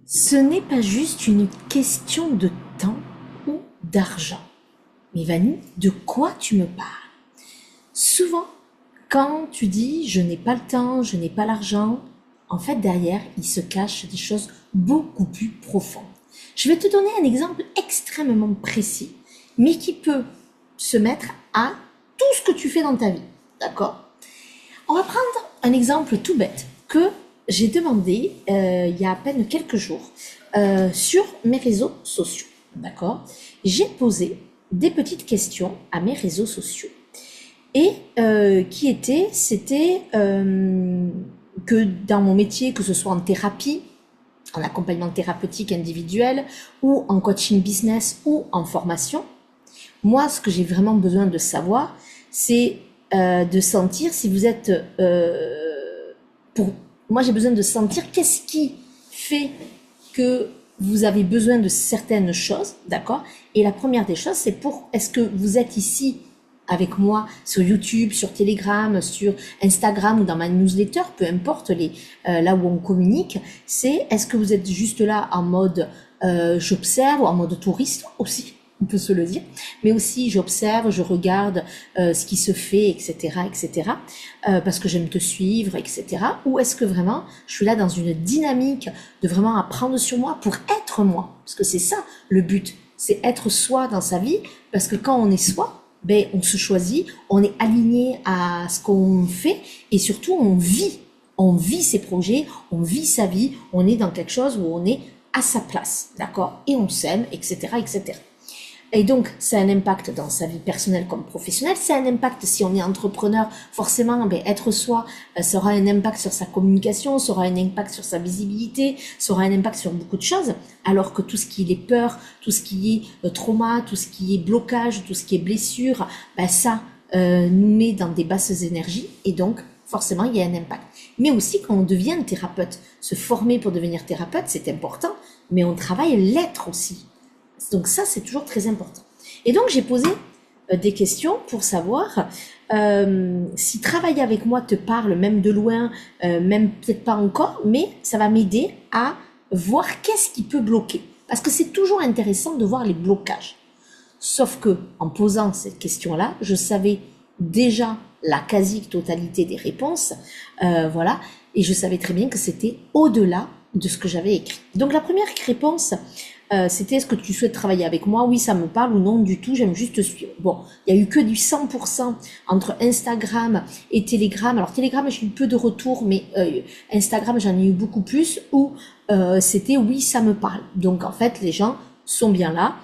Ce n'est pas juste une question de temps ou d'argent. Mais Vanny, de quoi tu me parles? Souvent, quand tu dis je n'ai pas le temps, je n'ai pas l'argent, en fait derrière, il se cache des choses beaucoup plus profondes. Je vais te donner un exemple extrêmement précis, mais qui peut se mettre à tout ce que tu fais dans ta vie. D'accord? On va prendre un exemple tout bête que j'ai demandé il y a à peine quelques jours sur mes réseaux sociaux. D'accord? J'ai posé des petites questions à mes réseaux sociaux et c'était que dans mon métier, que ce soit en thérapie, en accompagnement thérapeutique individuel ou en coaching business ou en formation, moi, ce que j'ai vraiment besoin de savoir, c'est de sentir si vous êtes pour moi, j'ai besoin de sentir qu'est-ce qui fait que vous avez besoin de certaines choses, d'accord? Et la première des choses, c'est est-ce que vous êtes ici avec moi sur YouTube, sur Telegram, sur Instagram ou dans ma newsletter, peu importe là où on communique, c'est est-ce que vous êtes juste là en mode j'observe ou en mode touriste aussi, on peut se le dire, mais aussi j'observe, je regarde ce qui se fait, etc., parce que j'aime te suivre, etc. Ou est-ce que vraiment je suis là dans une dynamique de vraiment apprendre sur moi pour être moi, parce que c'est ça le but, c'est être soi dans sa vie, parce que quand on est soi, ben on se choisit, on est aligné à ce qu'on fait et surtout on vit ses projets, on vit sa vie, on est dans quelque chose où on est à sa place, d'accord, et on s'aime, etc. Et donc, ça a un impact dans sa vie personnelle comme professionnelle. Ça a un impact si on est entrepreneur, forcément, ben, être soi, ça aura un impact sur sa communication, ça aura un impact sur sa visibilité, ça aura un impact sur beaucoup de choses. Alors que tout ce qui est peur, tout ce qui est trauma, tout ce qui est blocage, tout ce qui est blessure, ben, ça nous met dans des basses énergies et donc, forcément, il y a un impact. Mais aussi, quand on devient thérapeute, se former pour devenir thérapeute, c'est important, mais on travaille l'être aussi. Donc ça, c'est toujours très important. Et donc, j'ai posé des questions pour savoir si travailler avec moi te parle, même de loin, même peut-être pas encore, mais ça va m'aider à voir qu'est-ce qui peut bloquer. Parce que c'est toujours intéressant de voir les blocages. Sauf que, en posant cette question-là, je savais déjà la quasi-totalité des réponses, voilà, et je savais très bien que c'était au-delà de ce que j'avais écrit. Donc la première réponse, c'était est-ce que tu souhaites travailler avec moi? Oui, ça me parle ou non du tout, j'aime juste te suivre. Bon, il y a eu que du 100% entre Instagram et Telegram. Alors Telegram, j'ai eu peu de retours, mais Instagram, j'en ai eu beaucoup plus, où c'était oui, ça me parle. Donc en fait, les gens sont bien là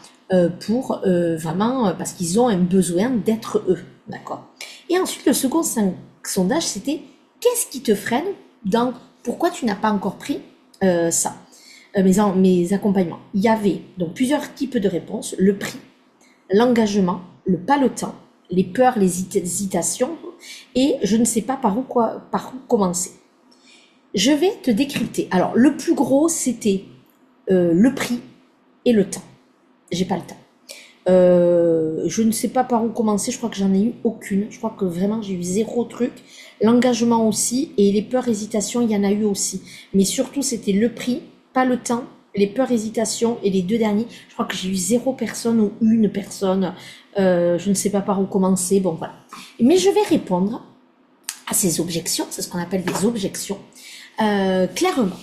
pour vraiment, parce qu'ils ont un besoin d'être eux, d'accord? Et ensuite, le second sondage, c'était qu'est-ce qui te freine dans pourquoi tu n'as pas encore pris ça? Mes accompagnements. Il y avait donc plusieurs types de réponses, le prix, l'engagement, pas le temps, les peurs, les hésitations, et je ne sais pas par où commencer. Je vais te décrypter. Alors, le plus gros, c'était le prix et le temps. J'ai pas le temps. Je ne sais pas par où commencer, je crois que j'en ai eu aucune. Je crois que vraiment j'ai eu zéro truc. L'engagement aussi, et les peurs, hésitations, il y en a eu aussi. Mais surtout, c'était le prix, pas le temps, les peurs, hésitations et les deux derniers. Je crois que j'ai eu zéro personne ou une personne. Je ne sais pas par où commencer. Bon, voilà. Mais je vais répondre à ces objections. C'est ce qu'on appelle des objections. Clairement.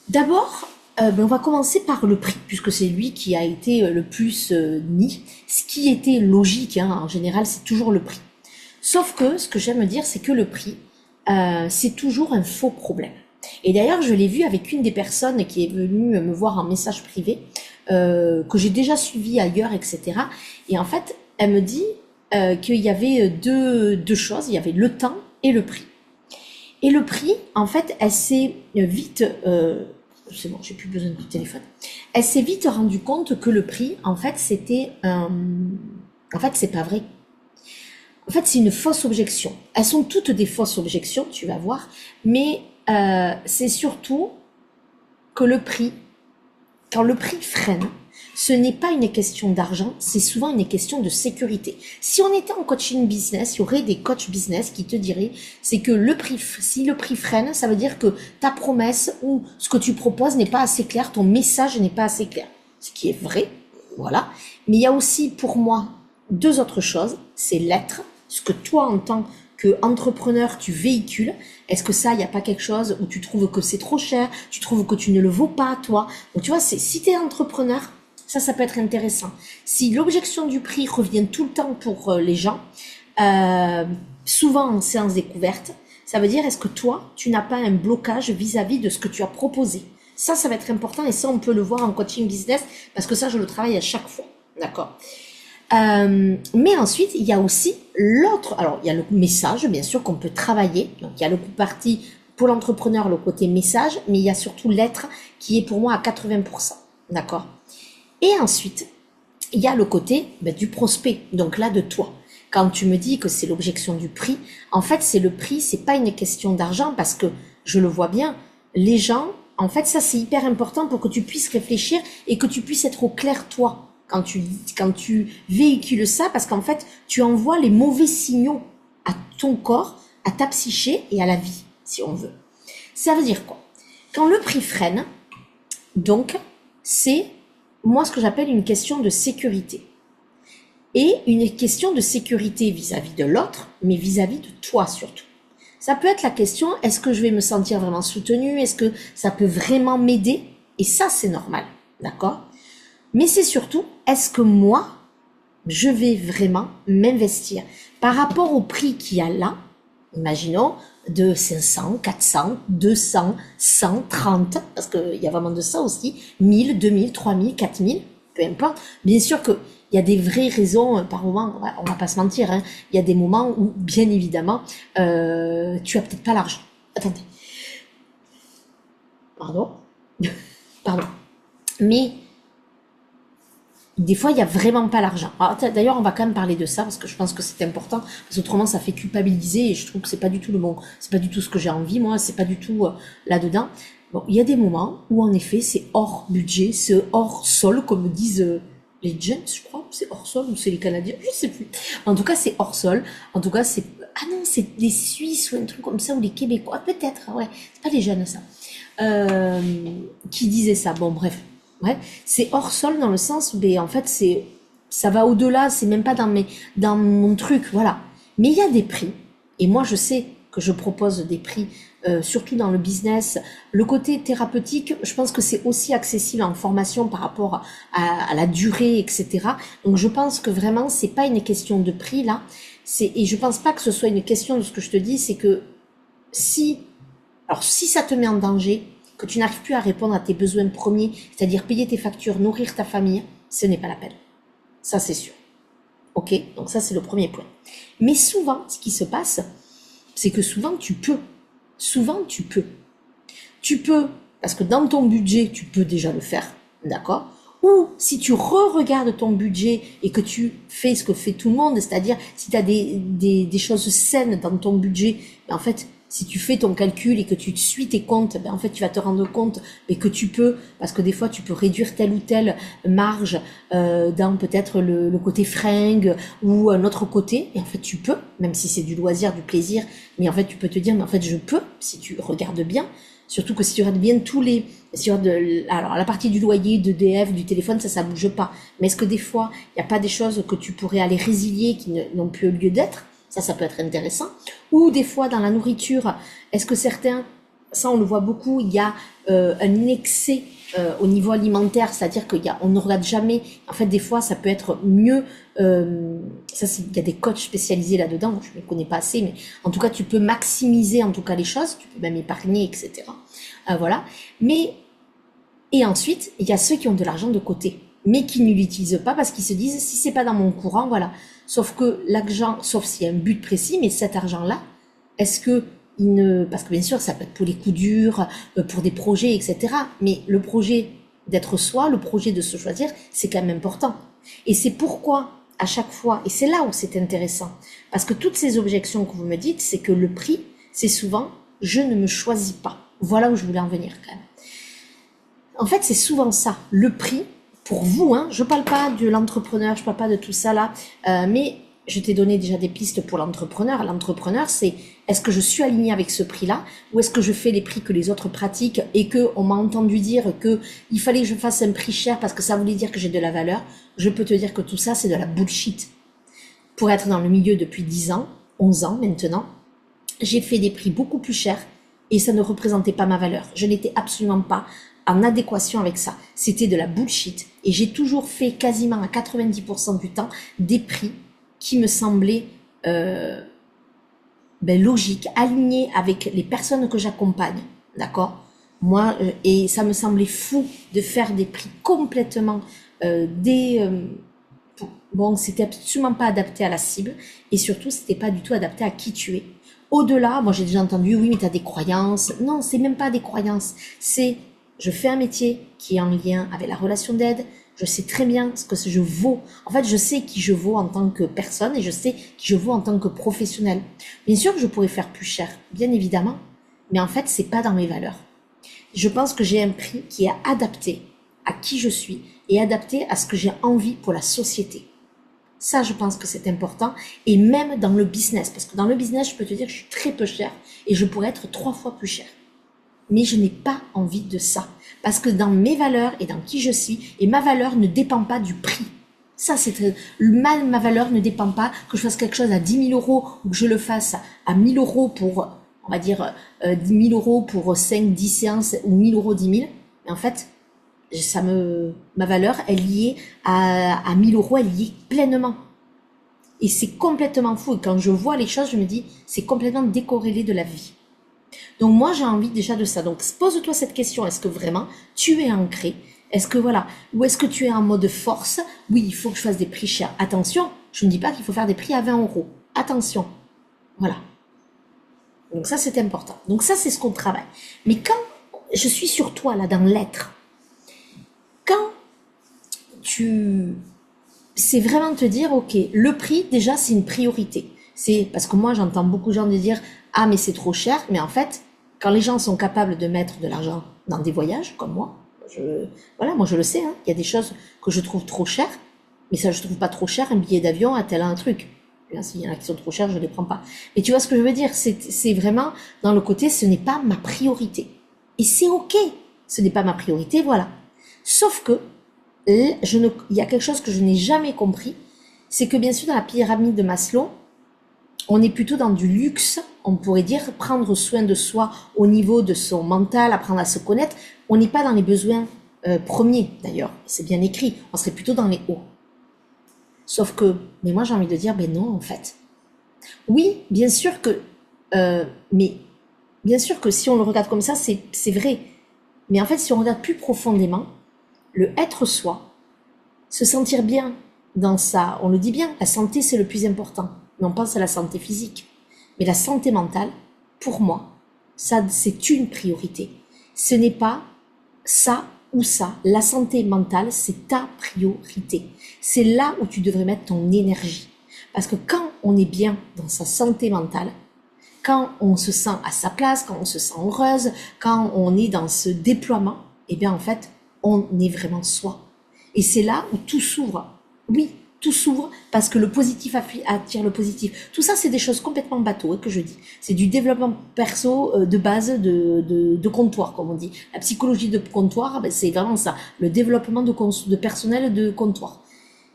D'abord, on va commencer par le prix, puisque c'est lui qui a été le plus mis. Ce qui était logique, hein, en général, c'est toujours le prix. Sauf que, ce que j'aime dire, c'est que le prix, c'est toujours un faux problème. Et d'ailleurs, je l'ai vu avec une des personnes qui est venue me voir en message privé, que j'ai déjà suivi ailleurs, etc. Et en fait, elle me dit qu'il y avait deux choses, il y avait le temps et le prix. Et le prix, en fait, elle s'est vite... c'est bon, j'ai plus besoin du téléphone. Elle s'est vite rendue compte que le prix, en fait, c'était... En fait, c'est pas vrai. En fait, c'est une fausse objection. Elles sont toutes des fausses objections, tu vas voir. Mais c'est surtout que le prix, quand le prix freine, ce n'est pas une question d'argent, c'est souvent une question de sécurité. Si on était en coaching business, il y aurait des coachs business qui te diraient, c'est que si le prix freine, ça veut dire que ta promesse ou ce que tu proposes n'est pas assez clair, ton message n'est pas assez clair. Ce qui est vrai, voilà. Mais il y a aussi pour moi deux autres choses, c'est l'être, ce que toi en tant qu'entrepreneur tu véhicules. Est-ce que ça, il n'y a pas quelque chose où tu trouves que c'est trop cher, tu trouves que tu ne le vaux pas, toi. Donc tu vois, si tu es entrepreneur, ça peut être intéressant. Si l'objection du prix revient tout le temps pour les gens, souvent en séance découverte, ça veut dire est-ce que toi, tu n'as pas un blocage vis-à-vis de ce que tu as proposé. Ça va être important et ça, on peut le voir en coaching business parce que ça, je le travaille à chaque fois. D'accord ? Mais ensuite, il y a aussi l'autre. Alors, il y a le message, bien sûr, qu'on peut travailler. Donc, il y a le coup parti pour l'entrepreneur, le côté message, mais il y a surtout l'être qui est pour moi à 80%. D'accord ? Et ensuite, il y a le côté du prospect. Donc là, de toi. Quand tu me dis que c'est l'objection du prix, en fait, c'est le prix, c'est pas une question d'argent parce que je le vois bien. Les gens, en fait, ça, c'est hyper important pour que tu puisses réfléchir et que tu puisses être au clair, toi. Quand tu véhicules ça, parce qu'en fait, tu envoies les mauvais signaux à ton corps, à ta psyché et à la vie, si on veut. Ça veut dire quoi? Quand le prix freine, donc, c'est, moi, ce que j'appelle une question de sécurité. Et une question de sécurité vis-à-vis de l'autre, mais vis-à-vis de toi surtout. Ça peut être la question, est-ce que je vais me sentir vraiment soutenue? Est-ce que ça peut vraiment m'aider? Et ça, c'est normal, d'accord? Mais c'est surtout, est-ce que moi, je vais vraiment m'investir par rapport au prix qu'il y a là, imaginons, de 500, 400, 200, 130, parce qu'il y a vraiment de ça aussi, 1000, 2000, 3000, 4000, peu importe. Bien sûr qu'il y a des vraies raisons, par moment, on va pas se mentir, hein, il y a des moments où, bien évidemment, tu as peut-être pas l'argent. Attendez. Pardon. Mais des fois, il n'y a vraiment pas l'argent. D'ailleurs, on va quand même parler de ça parce que je pense que c'est important. Parce qu'autrement, ça fait culpabiliser et je trouve que c'est pas du tout c'est pas du tout ce que j'ai envie, moi, c'est pas du tout là-dedans. Bon, il y a des moments où, en effet, c'est hors budget, c'est hors sol, comme disent les Gens, je crois. C'est hors sol ou c'est les Canadiens, je sais plus. En tout cas, c'est hors sol. En tout cas, c'est, ah non, c'est les Suisses ou un truc comme ça, ou les Québécois, peut-être, ouais. C'est pas les jeunes, ça. Qui disaient ça. Bon, bref. Ouais, c'est hors sol dans le sens où, en fait, ça va au-delà, c'est même pas dans mon truc, voilà. Mais il y a des prix, et moi je sais que je propose des prix, surtout dans le business. Le côté thérapeutique, je pense que c'est aussi accessible en formation par rapport à la durée, etc. Donc je pense que vraiment, c'est pas une question de prix là. Et je pense pas que ce soit une question de ce que je te dis, c'est que si ça te met en danger, que tu n'arrives plus à répondre à tes besoins premiers, c'est-à-dire payer tes factures, nourrir ta famille, ce n'est pas la peine. Ça, c'est sûr. Ok? Donc ça, c'est le premier point. Mais souvent, ce qui se passe, c'est que souvent, tu peux. Souvent, tu peux. Tu peux, parce que dans ton budget, tu peux déjà le faire. D'accord? Ou si tu re-regardes ton budget et que tu fais ce que fait tout le monde, c'est-à-dire si tu as des choses saines dans ton budget, en fait, si tu fais ton calcul et que tu suis tes comptes, en fait, tu vas te rendre compte que tu peux, parce que des fois, tu peux réduire telle ou telle marge dans peut-être le côté fringue ou un autre côté. Et en fait, tu peux, même si c'est du loisir, du plaisir, mais en fait, tu peux te dire, mais en fait, je peux, si tu regardes bien. Surtout que si tu regardes bien alors la partie du loyer, de d'EDF, du téléphone, ça bouge pas. Mais est-ce que des fois, il n'y a pas des choses que tu pourrais aller résilier qui n'ont plus lieu d'être? Ça peut être intéressant. Ou des fois, dans la nourriture, est-ce que certains, ça on le voit beaucoup, il y a un excès au niveau alimentaire, c'est-à-dire on ne regarde jamais. En fait, des fois, ça peut être mieux. Il y a des coachs spécialisés là-dedans. Je ne les connais pas assez, mais en tout cas, tu peux maximiser en tout cas les choses. Tu peux même épargner, etc. Voilà. Et ensuite, il y a ceux qui ont de l'argent de côté, mais qui ne l'utilisent pas parce qu'ils se disent si c'est pas dans mon courant, voilà. Sauf que l'argent, sauf s'il y a un but précis, mais cet argent-là, est-ce que parce que bien sûr, ça peut être pour les coups durs, pour des projets, etc. Mais le projet d'être soi, le projet de se choisir, c'est quand même important. Et c'est pourquoi, à chaque fois, et c'est là où c'est intéressant, parce que toutes ces objections que vous me dites, c'est que le prix, c'est souvent, je ne me choisis pas. Voilà où je voulais en venir quand même. En fait, c'est souvent ça. Le prix, pour vous, hein, je parle pas de l'entrepreneur, je parle pas de tout ça là, mais je t'ai donné déjà des pistes pour l'entrepreneur. L'entrepreneur, c'est est-ce que je suis aligné avec ce prix-là ou est-ce que je fais les prix que les autres pratiquent et que on m'a entendu dire que il fallait que je fasse un prix cher parce que ça voulait dire que j'ai de la valeur. Je peux te dire que tout ça, c'est de la bullshit. Pour être dans le milieu depuis 10 ans, 11 ans maintenant, j'ai fait des prix beaucoup plus chers et ça ne représentait pas ma valeur. Je n'étais absolument pas en adéquation avec ça. C'était de la bullshit et j'ai toujours fait quasiment à 90% du temps des prix qui me semblaient logiques, alignés avec les personnes que j'accompagne. D'accord? Moi, et ça me semblait fou de faire des prix complètement bon, c'était absolument pas adapté à la cible et surtout, c'était pas du tout adapté à qui tu es. Au-delà, moi j'ai déjà entendu, oui, mais tu as des croyances. Non, c'est même pas des croyances. C'est, je fais un métier qui est en lien avec la relation d'aide. Je sais très bien ce que je vaux. En fait, je sais qui je vaux en tant que personne et je sais qui je vaux en tant que professionnel. Bien sûr que je pourrais faire plus cher, bien évidemment. Mais en fait, c'est pas dans mes valeurs. Je pense que j'ai un prix qui est adapté à qui je suis et adapté à ce que j'ai envie pour la société. Ça, je pense que c'est important. Et même dans le business. Parce que dans le business, je peux te dire que je suis très peu cher et je pourrais être 3 fois plus cher. Mais je n'ai pas envie de ça. Parce que dans mes valeurs et dans qui je suis, et ma valeur ne dépend pas du prix. Ça, c'est ma valeur ne dépend pas que je fasse quelque chose à 10 000 euros ou que je le fasse à 1 000 euros pour, on va dire, 10 000 euros pour 5, 10 séances ou 1 000 euros, 10 000. Mais en fait, ma valeur, elle y est à 1 000 euros, elle y est pleinement. Et c'est complètement fou. Et quand je vois les choses, je me dis, c'est complètement décorrélé de la vie. Donc moi, j'ai envie déjà de ça. Donc pose-toi cette question. Est-ce que vraiment tu es ancré? Est-ce que voilà? Ou est-ce que tu es en mode force? Oui, il faut que je fasse des prix chers. Attention, je ne dis pas qu'il faut faire des prix à 20 euros. Attention. Voilà. Donc ça, c'est important. Donc ça, c'est ce qu'on travaille. Mais quand je suis sur toi, là, dans l'être, quand c'est vraiment te dire, ok, le prix, déjà, c'est une priorité. C'est parce que moi, j'entends beaucoup de gens de dire, ah, mais c'est trop cher. Mais en fait, quand les gens sont capables de mettre de l'argent dans des voyages, comme moi, moi, je le sais, hein, il y a des choses que je trouve trop chères, mais ça, je trouve pas trop cher, un billet d'avion à tel un truc. S'il y en a qui sont trop chers, je les prends pas. Mais tu vois ce que je veux dire? C'est vraiment dans le côté, ce n'est pas ma priorité. Et c'est ok. Ce n'est pas ma priorité, voilà. Sauf que, il y a quelque chose que je n'ai jamais compris, c'est que bien sûr dans la pyramide de Maslow, on est plutôt dans du luxe, on pourrait dire prendre soin de soi au niveau de son mental, apprendre à se connaître. On n'est pas dans les besoins premiers d'ailleurs, c'est bien écrit, on serait plutôt dans les hauts. Sauf que, mais moi j'ai envie de dire, ben non en fait. Oui, bien sûr que, mais bien sûr que si on le regarde comme ça, c'est vrai. Mais en fait, si on regarde plus profondément, le être soi, se sentir bien dans ça, on le dit bien, la santé c'est le plus important. Mais on pense à la santé physique. Mais la santé mentale, pour moi, ça c'est une priorité. Ce n'est pas ça ou ça. La santé mentale, c'est ta priorité. C'est là où tu devrais mettre ton énergie. Parce que quand on est bien dans sa santé mentale, quand on se sent à sa place, quand on se sent heureuse, quand on est dans ce déploiement, eh bien en fait, on est vraiment soi. Et c'est là où tout s'ouvre. Oui, tout s'ouvre parce que le positif attire le positif. Tout ça, c'est des choses complètement bateau que je dis. C'est du développement perso de base de comptoir, comme on dit. La psychologie de comptoir, c'est vraiment ça. Le développement de personnel de comptoir.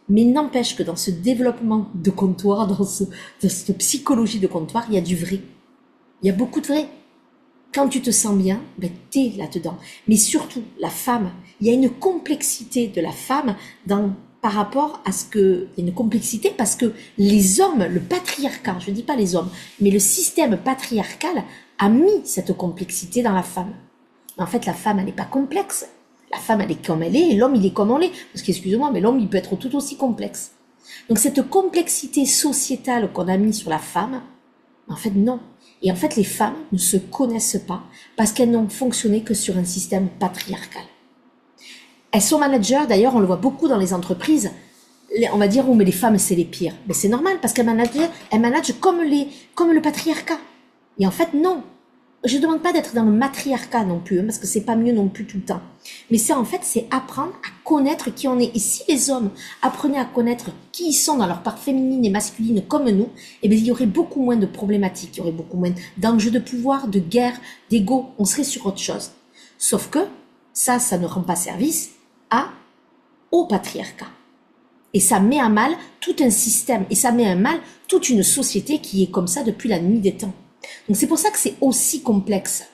Mais n'empêche que dans ce développement de comptoir, dans cette psychologie de comptoir, il y a du vrai. Il y a beaucoup de vrai. Quand tu te sens bien, t'es là-dedans. Mais surtout, la femme, il y a une complexité de la femme par rapport à ce que... Il y a une complexité parce que les hommes, le patriarcat, je ne dis pas les hommes, mais le système patriarcal a mis cette complexité dans la femme. Mais en fait, la femme, elle n'est pas complexe. La femme, elle est comme elle est et l'homme, il est comme on l'est. Parce qu'excuse-moi, mais l'homme, il peut être tout aussi complexe. Donc cette complexité sociétale qu'on a mis sur la femme, en fait, non. Et en fait, les femmes ne se connaissent pas parce qu'elles n'ont fonctionné que sur un système patriarcal. Elles sont managers, d'ailleurs, on le voit beaucoup dans les entreprises. On va dire, oh, mais les femmes, c'est les pires. Mais c'est normal parce qu'elles managent comme le patriarcat. Et en fait, non. je demande pas d'être dans le matriarcat non plus, hein, parce que c'est pas mieux non plus tout le temps. Mais c'est en fait, c'est apprendre à connaître qui on est. Et si les hommes apprenaient à connaître qui ils sont dans leur part féminine et masculine comme nous, eh bien, il y aurait beaucoup moins de problématiques, il y aurait beaucoup moins d'enjeux de pouvoir, de guerre, d'ego. On serait sur autre chose. Sauf que ça ne rend pas service au patriarcat. Et ça met à mal tout un système, et ça met à mal toute une société qui est comme ça depuis la nuit des temps. Donc c'est pour ça que c'est aussi complexe.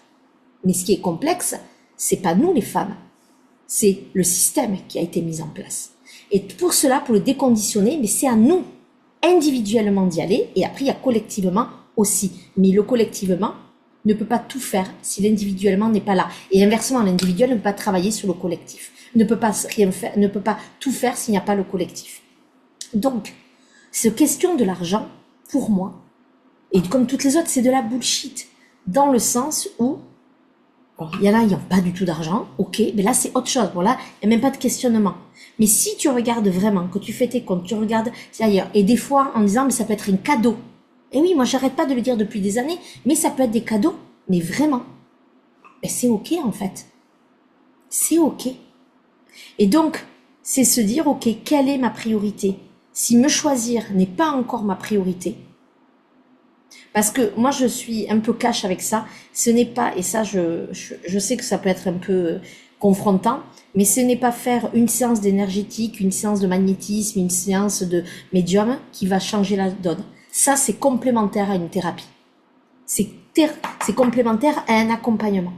Mais ce qui est complexe, c'est pas nous les femmes, c'est le système qui a été mis en place. Et pour cela, pour le déconditionner, mais c'est à nous, individuellement d'y aller, et après il y a collectivement aussi. Mais le collectivement ne peut pas tout faire si l'individuellement n'est pas là. Et inversement, l'individuel ne peut pas travailler sur le collectif, ne peut pas rien faire, ne peut pas tout faire s'il n'y a pas le collectif. Donc, cette question de l'argent, pour moi, et comme toutes les autres, c'est de la bullshit. Dans le sens où, il y en a, ils n'ont pas du tout d'argent, ok, mais là, c'est autre chose. Bon, là, il n'y a même pas de questionnement. Mais si tu regardes vraiment, que tu fais tes comptes, tu regardes ailleurs, et des fois, en disant, mais ça peut être un cadeau. Et oui, moi, j'arrête pas de le dire depuis des années, mais ça peut être des cadeaux, mais vraiment. Ben, c'est ok, en fait. C'est ok. Et donc, c'est se dire, ok, quelle est ma priorité? Si me choisir n'est pas encore ma priorité, parce que moi, je suis un peu cash avec ça. Ce n'est pas, et ça, je sais que ça peut être un peu confrontant, mais ce n'est pas faire une séance d'énergétique, une séance de magnétisme, une séance de médium qui va changer la donne. Ça, c'est complémentaire à une thérapie. C'est complémentaire à un accompagnement.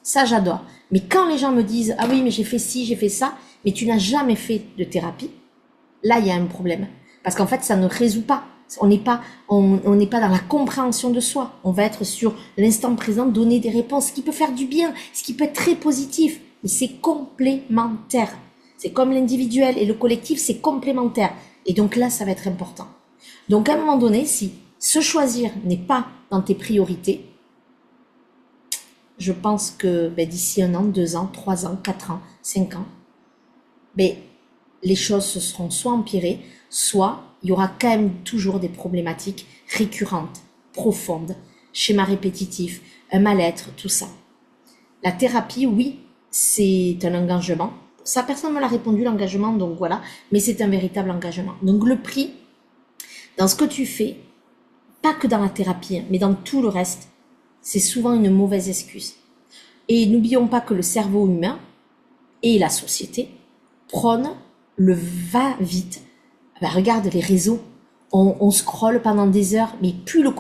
Ça, j'adore. Mais quand les gens me disent, ah oui, mais j'ai fait ci, j'ai fait ça, mais tu n'as jamais fait de thérapie, là, il y a un problème. Parce qu'en fait, ça ne résout pas. On n'est pas dans la compréhension de soi. On va être sur l'instant présent, donner des réponses, ce qui peut faire du bien, ce qui peut être très positif. Mais c'est complémentaire. C'est comme l'individuel et le collectif, c'est complémentaire. Et donc là, ça va être important. Donc à un moment donné, si se choisir n'est pas dans tes priorités, je pense que d'ici 1 an, 2 ans, 3 ans, 4 ans, 5 ans, les choses se seront soit empirées, soit il y aura quand même toujours des problématiques récurrentes, profondes, schémas répétitifs, un mal-être, tout ça. La thérapie, oui, c'est un engagement. Ça, personne ne me l'a répondu, l'engagement, donc voilà, mais c'est un véritable engagement. Donc le prix, dans ce que tu fais, pas que dans la thérapie, mais dans tout le reste, c'est souvent une mauvaise excuse. Et n'oublions pas que le cerveau humain et la société prônent le va-vite. Regarde les réseaux, on scrolle pendant des heures, mais plus le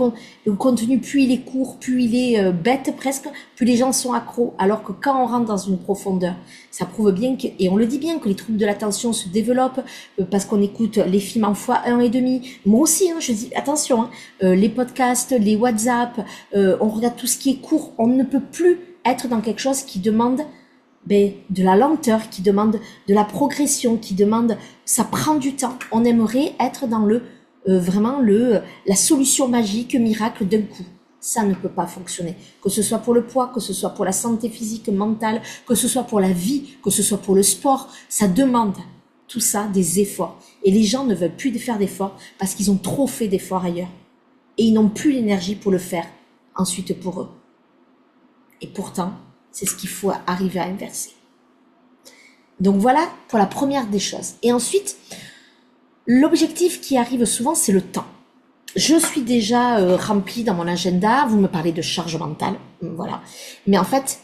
contenu, plus il est court, plus il est bête presque, plus les gens sont accros. Alors que quand on rentre dans une profondeur, ça prouve bien que, et on le dit bien, que les troubles de l'attention se développent parce qu'on écoute les films en x1,5. Moi aussi, je dis attention, les podcasts, les WhatsApp, on regarde tout ce qui est court. On ne peut plus être dans quelque chose qui demande de la lenteur, qui demande de la progression, qui demande, ça prend du temps. On aimerait être dans vraiment la solution magique, miracle d'un coup. Ça ne peut pas fonctionner. Que ce soit pour le poids, que ce soit pour la santé physique, mentale, que ce soit pour la vie, que ce soit pour le sport, ça demande tout ça des efforts. Et les gens ne veulent plus faire d'efforts parce qu'ils ont trop fait d'efforts ailleurs. Et ils n'ont plus l'énergie pour le faire ensuite pour eux. Et pourtant, c'est ce qu'il faut arriver à inverser. Donc voilà pour la première des choses. Et ensuite, l'objectif qui arrive souvent, c'est le temps. Je suis déjà remplie dans mon agenda. Vous me parlez de charge mentale. Voilà. Mais en fait,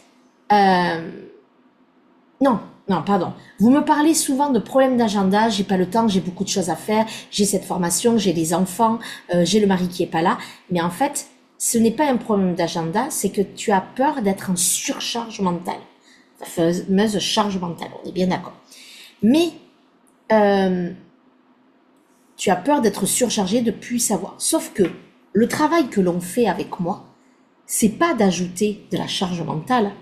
non, pardon. Vous me parlez souvent de problèmes d'agenda. J'ai pas le temps, j'ai beaucoup de choses à faire. J'ai cette formation, j'ai des enfants, j'ai le mari qui est pas là. Mais en fait, ce n'est pas un problème d'agenda, c'est que tu as peur d'être en surcharge mentale. La fameuse charge mentale, on est bien d'accord. Mais tu as peur d'être surchargé, de plus savoir. Sauf que le travail que l'on fait avec moi, c'est pas d'ajouter de la charge mentale,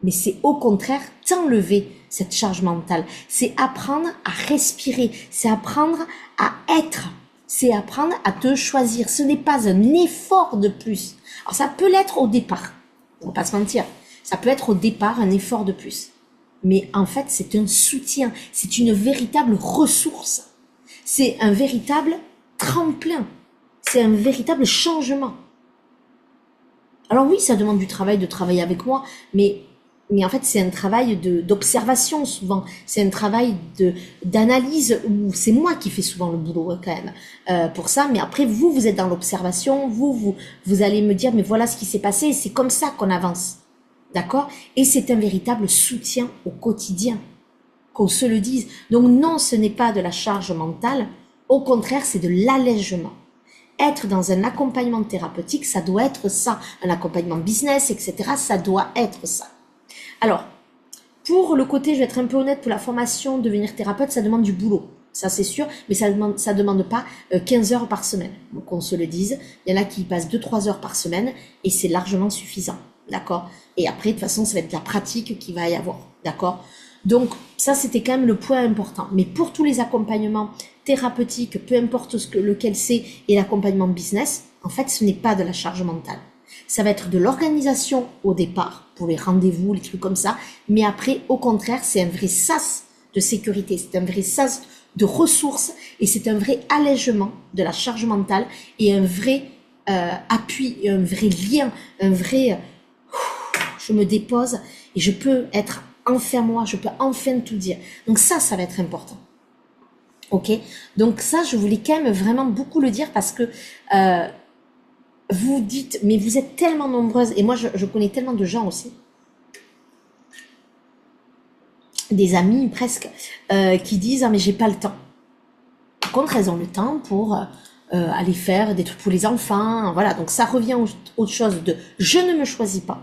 mais c'est au contraire t'enlever cette charge mentale. C'est apprendre à respirer, c'est apprendre à être. C'est apprendre à te choisir. Ce n'est pas un effort de plus. Alors ça peut l'être au départ, on va pas se mentir. Ça peut être au départ un effort de plus. Mais en fait, c'est un soutien, c'est une véritable ressource. C'est un véritable tremplin. C'est un véritable changement. Alors oui, ça demande du travail de travailler avec moi, mais en fait, c'est un travail d'observation souvent. C'est un travail d'analyse où c'est moi qui fais souvent le boulot quand même pour ça. Mais après, vous êtes dans l'observation, vous allez me dire, mais voilà ce qui s'est passé. Et c'est comme ça qu'on avance, d'accord? Et c'est un véritable soutien au quotidien, qu'on se le dise. Donc non, ce n'est pas de la charge mentale. Au contraire, c'est de l'allègement. Être dans un accompagnement thérapeutique, ça doit être ça. Un accompagnement business, etc., ça doit être ça. Alors, pour le côté, je vais être un peu honnête, pour la formation, devenir thérapeute, ça demande du boulot. Ça, c'est sûr, mais ça demande pas 15 heures par semaine. Donc, qu'on se le dise. Il y en a qui passent 2-3 heures par semaine et c'est largement suffisant. D'accord? Et après, de toute façon, ça va être la pratique qu'il va y avoir. D'accord? Donc, ça, c'était quand même le point important. Mais pour tous les accompagnements thérapeutiques, peu importe lequel c'est, et l'accompagnement business, en fait, ce n'est pas de la charge mentale. Ça va être de l'organisation au départ, pour les rendez-vous, les trucs comme ça. Mais après, au contraire, c'est un vrai sas de sécurité, c'est un vrai sas de ressources et c'est un vrai allègement de la charge mentale et un vrai appui, un vrai lien, un vrai... je me dépose et je peux être enfin moi, je peux enfin tout dire. Donc ça va être important. Ok? Donc ça, je voulais quand même vraiment beaucoup le dire parce que... vous dites, mais vous êtes tellement nombreuses, et moi je connais tellement de gens aussi, des amis presque, qui disent, ah mais j'ai pas le temps. Par contre, elles ont le temps pour aller faire des trucs pour les enfants, voilà, donc ça revient aux choses de, je ne me choisis pas,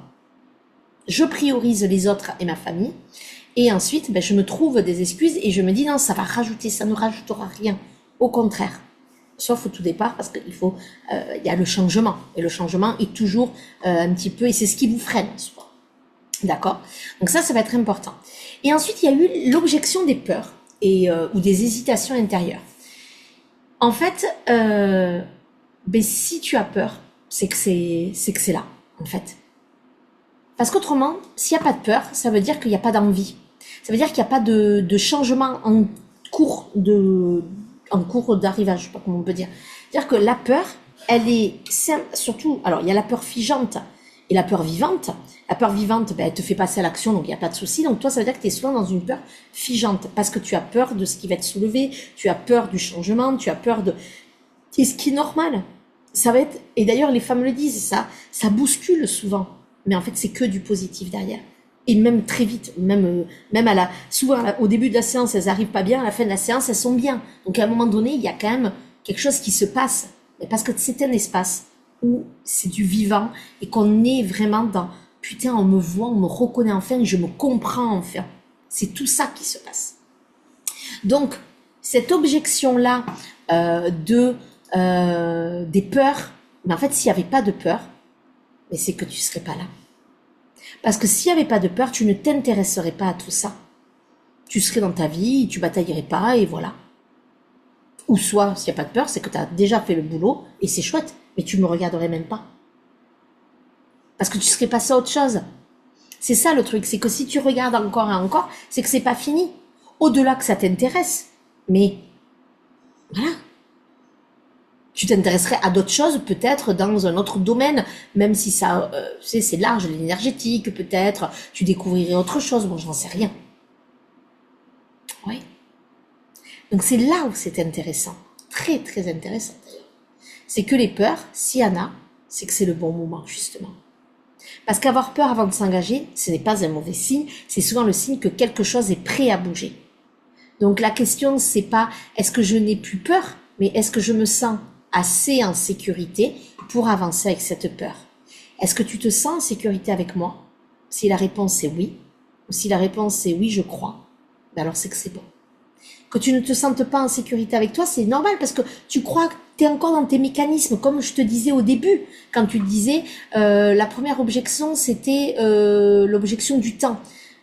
je priorise les autres et ma famille, et ensuite, je me trouve des excuses, et je me dis, non, ça va rajouter, ça ne rajoutera rien, au contraire. Sauf au tout départ, parce qu'il faut, il y a le changement. Et le changement est toujours un petit peu, et c'est ce qui vous freine en soi. D'accord? Donc ça va être important. Et ensuite, il y a eu l'objection des peurs et ou des hésitations intérieures. En fait, si tu as peur, c'est que c'est là, en fait. Parce qu'autrement, s'il n'y a pas de peur, ça veut dire qu'il n'y a pas d'envie. Ça veut dire qu'il n'y a pas de changement en cours d'arrivage, je sais pas comment on peut dire. C'est-à-dire que la peur, elle est surtout, alors il y a la peur figeante et la peur vivante. La peur vivante, elle te fait passer à l'action, donc il n'y a pas de souci. Donc toi, ça veut dire que tu es souvent dans une peur figeante parce que tu as peur de ce qui va être soulevé, tu as peur du changement, tu as peur de... Et ce qui est normal, ça va être... Et d'ailleurs, les femmes le disent, ça bouscule souvent. Mais en fait, c'est que du positif derrière. Et même très vite, même souvent au début de la séance, elles arrivent pas bien, à la fin de la séance, elles sont bien. Donc à un moment donné, il y a quand même quelque chose qui se passe. Mais parce que c'est un espace où c'est du vivant et qu'on est vraiment dans, putain, on me voit, on me reconnaît enfin, je me comprends enfin. C'est tout ça qui se passe. Donc, cette objection-là des peurs, mais en fait, s'il n'y avait pas de peur, mais c'est que tu serais pas là. Parce que s'il n'y avait pas de peur, tu ne t'intéresserais pas à tout ça. Tu serais dans ta vie, tu bataillerais pas, et voilà. Ou soit, s'il n'y a pas de peur, c'est que tu as déjà fait le boulot, et c'est chouette, mais tu me regarderais même pas. Parce que tu serais passé à autre chose. C'est ça le truc, c'est que si tu regardes encore et encore, c'est que c'est pas fini. Au-delà que ça t'intéresse. Mais, voilà. Tu t'intéresserais à d'autres choses, peut-être dans un autre domaine, même si ça, c'est large, l'énergétique, peut-être, tu découvrirais autre chose, bon, j'en sais rien. Oui. Donc c'est là où c'est intéressant, très très intéressant d'ailleurs. C'est que les peurs, s'il y en a, c'est que c'est le bon moment, justement. Parce qu'avoir peur avant de s'engager, ce n'est pas un mauvais signe, c'est souvent le signe que quelque chose est prêt à bouger. Donc la question, c'est pas est-ce que je n'ai plus peur, mais est-ce que je me sens assez en sécurité pour avancer avec cette peur. Est-ce que tu te sens en sécurité avec moi? Si la réponse est oui, ou si la réponse est oui, je crois, alors c'est que c'est bon. Que tu ne te sentes pas en sécurité avec toi, c'est normal parce que tu crois que tu es encore dans tes mécanismes, comme je te disais au début, quand tu te disais, la première objection, c'était l'objection du temps.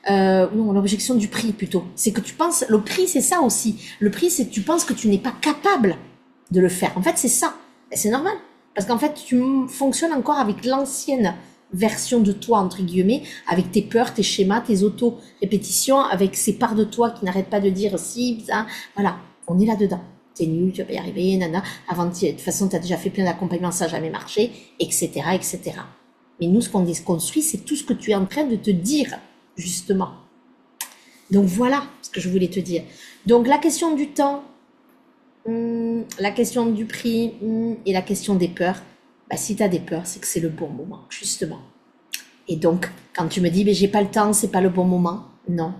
Non, l'objection du prix plutôt. C'est que tu penses, le prix c'est ça aussi. Le prix c'est que tu penses que tu n'es pas capable de le faire. En fait c'est ça. Et c'est normal. Parce qu'en fait tu fonctionnes encore avec l'ancienne version de toi, entre guillemets, avec tes peurs, tes schémas, tes auto-répétitions, avec ces parts de toi qui n'arrêtent pas de dire si, ça, voilà. On est là-dedans. T'es nul, tu vas pas y arriver, nana. Avant, de toute façon, t'as déjà fait plein d'accompagnements, ça n'a jamais marché, etc., etc. Mais nous, ce qu'on déconstruit, c'est tout ce que tu es en train de te dire, justement. Donc voilà ce que je voulais te dire. Donc la question du temps, la question du prix et la question des peurs, bah, si tu as des peurs, c'est que c'est le bon moment, justement. Et donc, quand tu me dis, mais j'ai pas le temps, c'est pas le bon moment, non.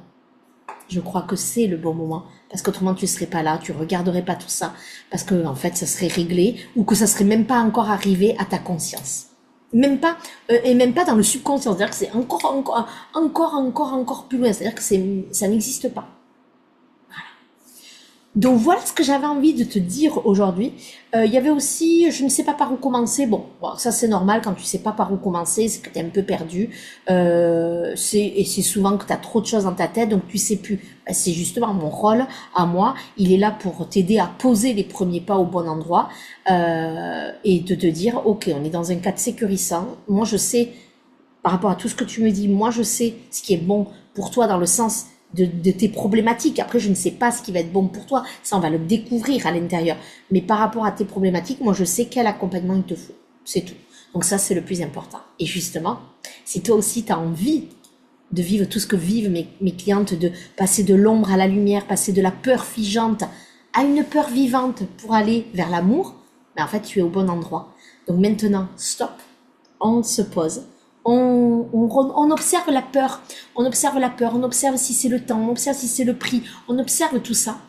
Je crois que c'est le bon moment. Parce qu'autrement, tu serais pas là, tu regarderais pas tout ça. Parce que, en fait, ça serait réglé ou que ça serait même pas encore arrivé à ta conscience. Même pas, et même pas dans le subconscient. C'est-à-dire que c'est encore plus loin. C'est-à-dire que ça n'existe pas. Donc voilà ce que j'avais envie de te dire aujourd'hui. Il y avait aussi, je ne sais pas par où commencer. Bon, ça c'est normal quand tu sais pas par où commencer, c'est que tu es un peu perdu. Et c'est souvent que tu as trop de choses dans ta tête, donc tu sais plus. C'est justement mon rôle à moi. Il est là pour t'aider à poser les premiers pas au bon endroit et de te dire, ok, on est dans un cadre sécurisant. Moi je sais, par rapport à tout ce que tu me dis, moi je sais ce qui est bon pour toi dans le sens de tes problématiques. Après, je ne sais pas ce qui va être bon pour toi. Ça, on va le découvrir à l'intérieur. Mais par rapport à tes problématiques, moi, je sais quel accompagnement il te faut. C'est tout. Donc ça, c'est le plus important. Et justement, si toi aussi, tu as envie de vivre tout ce que vivent mes clientes, de passer de l'ombre à la lumière, passer de la peur figeante à une peur vivante pour aller vers l'amour, ben en fait, tu es au bon endroit. Donc maintenant, stop. On se pose. On observe la peur, on observe si c'est le temps, on observe si c'est le prix, on observe tout ça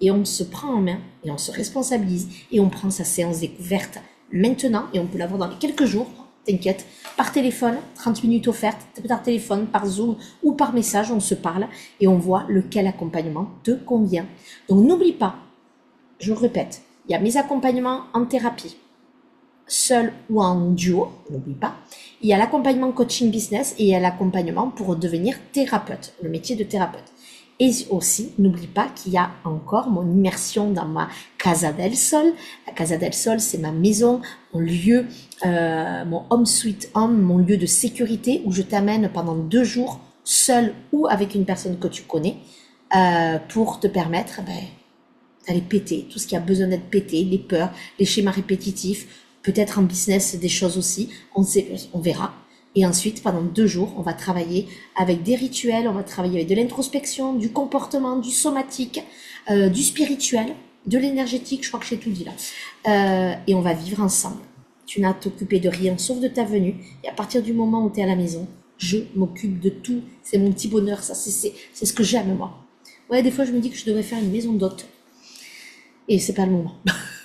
et on se prend en main et on se responsabilise et on prend sa séance découverte maintenant et on peut l'avoir dans les quelques jours, t'inquiète, par téléphone, 30 minutes offertes, par téléphone, par Zoom ou par message, on se parle et on voit lequel accompagnement te convient. Donc n'oublie pas, je le répète, il y a mes accompagnements en thérapie, seul ou en duo, n'oublie pas. Il y a l'accompagnement coaching business et il y a l'accompagnement pour devenir thérapeute, le métier de thérapeute. Et aussi, n'oublie pas qu'il y a encore mon immersion dans ma Casa del Sol. La Casa del Sol, c'est ma maison, mon lieu, mon home sweet home, mon lieu de sécurité où je t'amène pendant 2 jours, seul ou avec une personne que tu connais, pour te permettre d'aller péter tout ce qui a besoin d'être pété, les peurs, les schémas répétitifs, peut-être en business des choses aussi, on verra. Et ensuite, pendant 2 jours, on va travailler avec des rituels, on va travailler avec de l'introspection, du comportement, du somatique, du spirituel, de l'énergétique, je crois que j'ai tout dit là. Et on va vivre ensemble. Tu n'as à t'occuper de rien sauf de ta venue. Et à partir du moment où tu es à la maison, je m'occupe de tout. C'est mon petit bonheur, ça, c'est ce que j'aime moi. Ouais, des fois je me dis que je devrais faire une maison d'hôte. Et c'est pas le moment.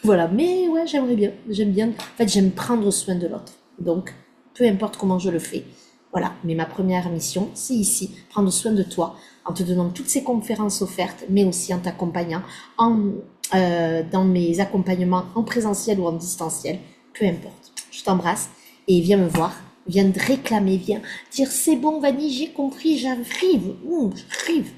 Voilà, mais ouais, j'aimerais bien. J'aime bien. En fait, j'aime prendre soin de l'autre. Donc, peu importe comment je le fais. Voilà, mais ma première mission, c'est ici, prendre soin de toi, en te donnant toutes ces conférences offertes, mais aussi en t'accompagnant dans mes accompagnements en présentiel ou en distanciel. Peu importe. Je t'embrasse et viens me voir. Viens te réclamer, viens dire c'est bon, Vanny, j'ai compris, j'arrive. J'arrive.